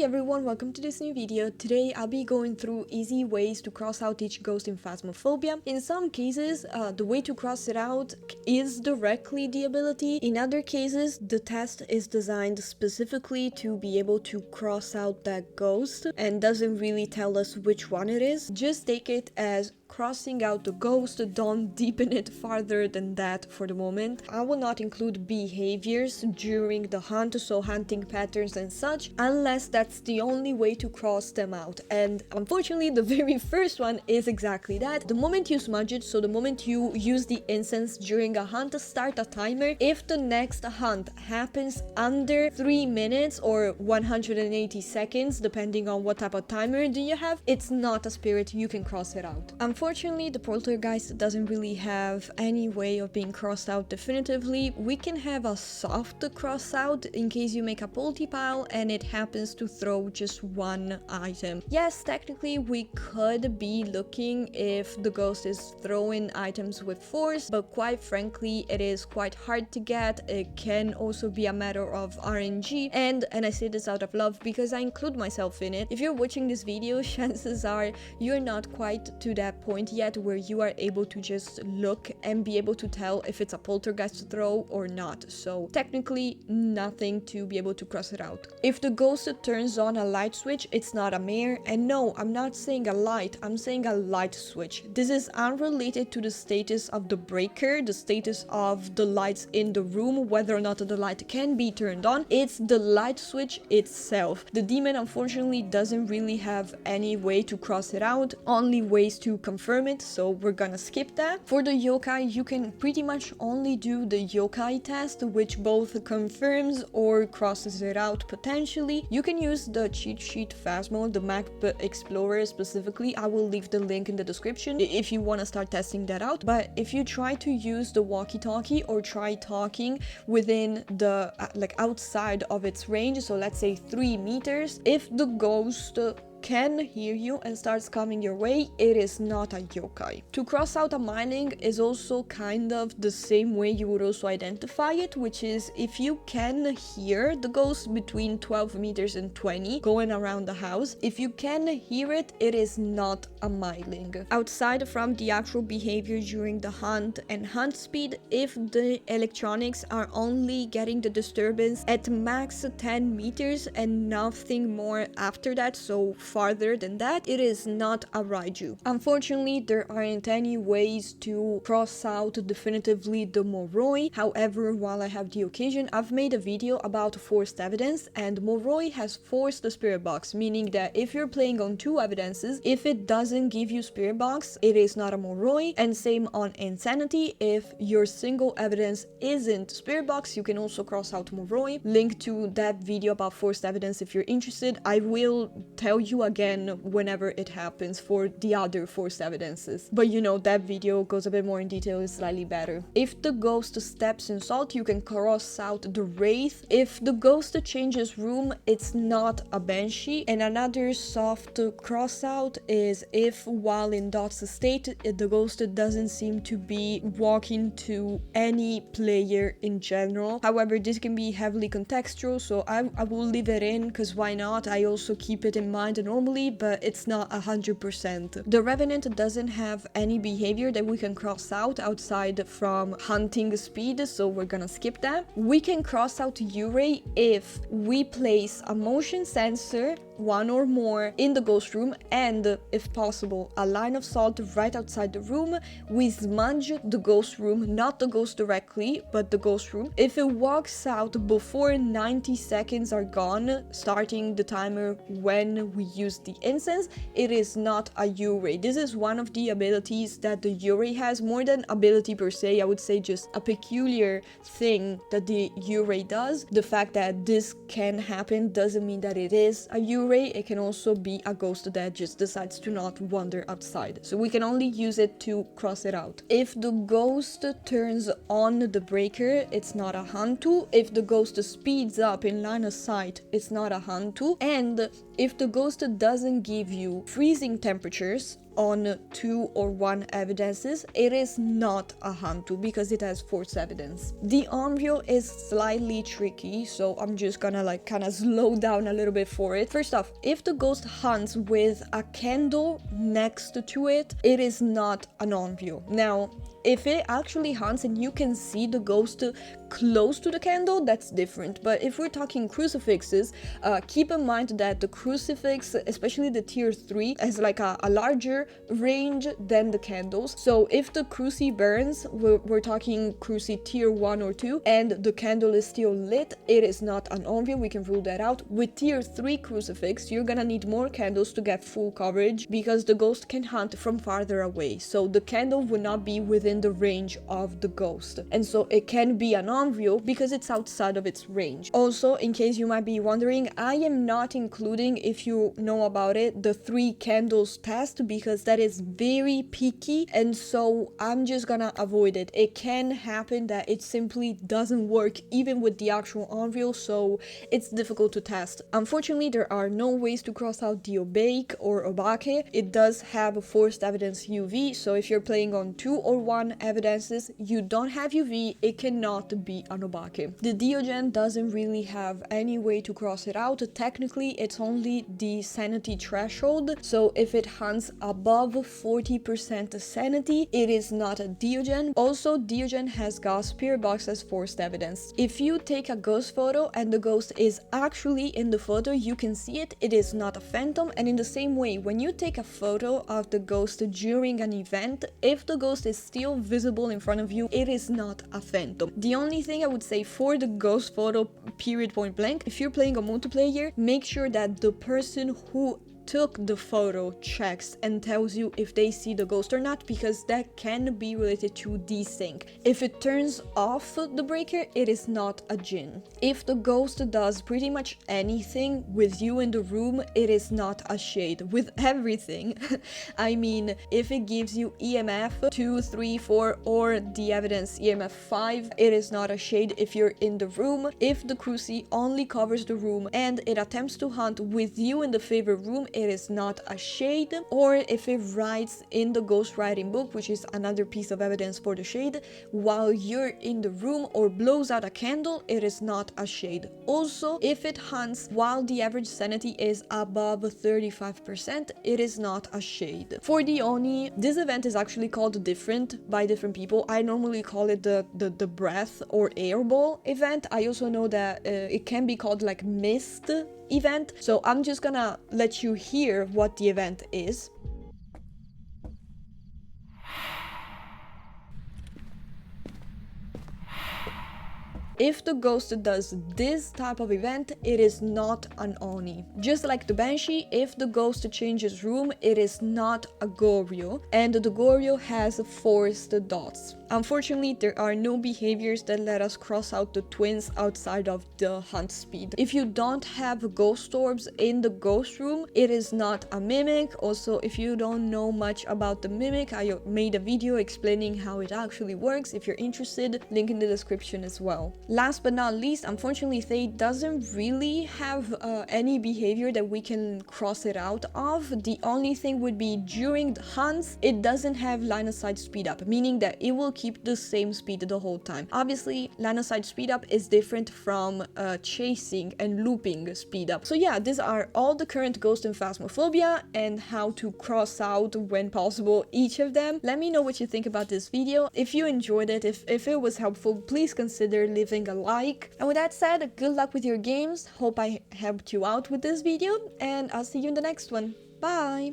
everyone, welcome to this new video. Today I'll be going through easy ways to cross out each ghost in Phasmophobia. In some cases, the way to cross it out is directly the ability. In other cases, the test is designed specifically to be able to cross out that ghost and doesn't really tell us which one it is. Just take it as crossing out the ghost, don't deepen it farther than that for the moment. I will not include behaviors during the hunt, so hunting patterns and such, unless that's the only way to cross them out. And unfortunately, the very first one is exactly that. The moment you smudge it, so the moment you use the incense during a hunt, start a timer. If the next hunt happens under 3 minutes or 180 seconds, depending on what type of timer do you have, it's not a spirit, you can cross it out. Unfortunately, the poltergeist doesn't really have any way of being crossed out definitively. We can have a soft cross out in case you make a polty pile and it happens to throw just one item. Yes, technically we could be looking if the ghost is throwing items with force, but quite frankly it is quite hard to get. It can also be a matter of RNG, and I say this out of love because I include myself in it. If you're watching this video, chances are you're not quite to that point yet where you are able to just look and be able to tell if it's a poltergeist throw or not. So technically nothing to be able to cross it out. If the ghost turns on a light switch, it's not a mare. And no, I'm not saying a light, I'm saying a light switch. This is unrelated to the status of the breaker, the status of the lights in the room, whether or not the light can be turned on. It's the light switch itself. The demon unfortunately doesn't really have any way to cross it out, only ways to confirm it, so we're gonna skip that. For the yokai, you can pretty much only do the yokai test, which both confirms or crosses it out potentially. You can use the cheat sheet Phasmo, the map explorer specifically. I will leave the link in the description if you want to start testing that out. But if you try to use the walkie-talkie or try talking within the outside of its range, so let's say 3 meters, if the ghost can hear you and starts coming your way, it is not a yokai. To cross out a myling is also kind of the same way you would also identify it, which is if you can hear the ghost between 12 meters and 20 going around the house, if you can hear it, it is not a myling. Outside from the actual behavior during the hunt and hunt speed, if the electronics are only getting the disturbance at max 10 meters and nothing more after that, so farther than that, it is not a Raiju. Unfortunately, there aren't any ways to cross out definitively the Moroi. However, while I have the occasion, I've made a video about forced evidence, and Moroi has forced the spirit box, meaning that if you're playing on 2 evidences, if it doesn't give you spirit box, it is not a Moroi. And same on insanity, if your single evidence isn't spirit box, you can also cross out Moroi. Link to that video about forced evidence if you're interested. I will tell you again whenever it happens for the other forced evidences, but you know, that video goes a bit more in detail, is slightly better. If the ghost steps in salt, you can cross out the wraith. If the ghost changes room, it's not a banshee. And another soft cross out is if while in Dot's state, the ghost doesn't seem to be walking to any player in general. However, this can be heavily contextual, so I will leave it in because why not? I also keep it in mind normally, but it's not 100%. The Revenant doesn't have any behavior that we can cross out outside from hunting speed, so we're gonna skip that. We can cross out Yurei if we place a motion sensor, 1 or more, in the ghost room, and if possible a line of salt right outside the room. We smudge the ghost room, not the ghost directly, but the ghost room. If it walks out before 90 seconds are gone, starting the timer when we use the incense, it is not a Yurei. This is one of the abilities that the Yurei has, more than ability per se, I would say just a peculiar thing that the Yurei does. The fact that this can happen doesn't mean that it is a Yurei. It can also be a ghost that just decides to not wander outside, so we can only use it to cross it out. If the ghost turns on the breaker, it's not a Hantu. If the ghost speeds up in line of sight, it's not a Hantu. And if the ghost doesn't give you freezing temperatures, on 2 or 1 evidences, it is not a Hantu because it has force evidence. The Onryo is slightly tricky, so I'm just gonna like kind of slow down a little bit for it. First off, if the ghost hunts with a candle next to it, it is not an Onryo. Now, if it actually hunts and you can see the ghost close to the candle, that's different. But if we're talking crucifixes, keep in mind that the crucifix, especially the tier 3, has like a larger range than the candles. So if the cruci burns, we're talking cruci tier 1 or 2, and the candle is still lit, it is not an Onryo, we can rule that out. With tier 3 crucifix, you're gonna need more candles to get full coverage because the ghost can hunt from farther away. So the candle would not be within the range of the ghost, and so it can be an Onryo because it's outside of its range. Also, in case you might be wondering, I am not including, if you know about it, the 3 candles test because that is very picky, and so I'm just gonna avoid it. It can happen that it simply doesn't work even with the actual Onryo, so it's difficult to test. Unfortunately, there are no ways to cross out the Obake or Obake. It does have a forced evidence UV, so if you're playing on 2 or 1 evidences, you don't have UV, it cannot be an Obake. The Diogen doesn't really have any way to cross it out. Technically, it's only the sanity threshold, so if it hunts above 40% sanity, it is not a Diogen. Also, Diogen has got Spirit Box as forced evidence. If you take a ghost photo and the ghost is actually in the photo, you can see it, it is not a phantom. And in the same way, when you take a photo of the ghost during an event, if the ghost is still visible in front of you, it is not a phantom. The only thing I would say for the ghost photo, period, point blank, if you're playing a multiplayer, make sure that the person who took the photo checks and tells you if they see the ghost or not, because that can be related to desync. If it turns off the breaker, it is not a Jinn. If the ghost does pretty much anything with you in the room, it is not a shade. With everything, I mean, if it gives you EMF 2, 3, 4 or the evidence EMF 5, it is not a shade if you're in the room. If the cruci only covers the room and it attempts to hunt with you in the favorite room, it is not a shade. Or if it writes in the ghost writing book, which is another piece of evidence for the shade, while you're in the room, or blows out a candle, it is not a shade. Also, if it hunts while the average sanity is above 35%, it is not a shade. For the Oni, this event is actually called different by different people. I normally call it the breath or airball event. I also know that it can be called like mist event, so I'm just gonna let you hear what the event is. If the ghost does this type of event, it is not an Oni. Just like the Banshee, if the ghost changes room, it is not a Goryo, and the Goryo has forced dots. Unfortunately, there are no behaviors that let us cross out the twins outside of the hunt speed. If you don't have ghost orbs in the ghost room, it is not a mimic. Also, if you don't know much about the mimic, I made a video explaining how it actually works. If you're interested, link in the description as well. Last but not least, unfortunately, Thay doesn't really have any behavior that we can cross it out of. The only thing would be during the hunts, it doesn't have line of sight speed up, meaning that it will keep the same speed the whole time. Obviously, line of sight speed up is different from chasing and looping speed up. So yeah, these are all the current ghosts in Phasmophobia and how to cross out when possible each of them. Let me know what you think about this video. If you enjoyed it, if it was helpful, please consider leaving a like. And with that said, good luck with your games. Hope I helped you out with this video, and I'll see you in the next one. Bye!